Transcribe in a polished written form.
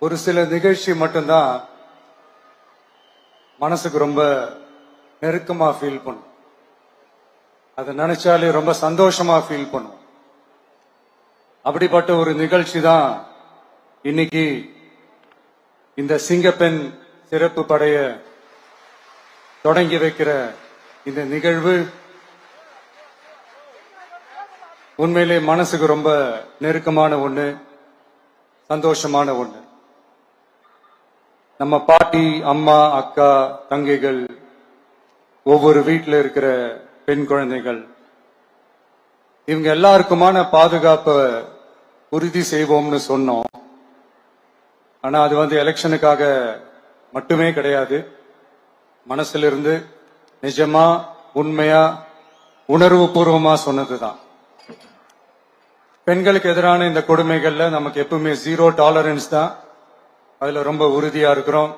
ஒரு சில நிகழ்ச்சி மட்டும்தான் மனசுக்கு ரொம்ப நெருக்கமா ஃபீல் பண்ணும். அதை நினைச்சாலே ரொம்ப சந்தோஷமா ஃபீல் பண்ணும். அப்படிப்பட்ட ஒரு நிகழ்ச்சி தான் இன்னைக்கு இந்த சிங்கப்பெண் சிறப்பு படைய தொடங்கி வைக்கிற இந்த நிகழ்வு. உண்மையிலே மனசுக்கு ரொம்ப நெருக்கமான ஒண்ணு, சந்தோஷமான ஒண்ணு. நம்ம பாட்டி, அம்மா, அக்கா, தங்கைகள், ஒவ்வொரு வீட்டில் இருக்கிற பெண் குழந்தைகள், இவங்க எல்லாருக்குமான பாதுகாப்பை உறுதி செய்வோம்னு சொன்னோம். ஆனா அது எலெக்ஷனுக்காக மட்டுமே கிடையாது. மனசுல இருந்து நிஜமா, உண்மையா, உணர்வு பூர்வமா சொன்னதுதான். பெண்களுக்கு எதிரான இந்த கொடுமைகள்ல நமக்கு எப்பவுமே 0 டாலரன்ஸ் தான். அதுல ரொம்ப உறுதியா இருக்கிறோம்.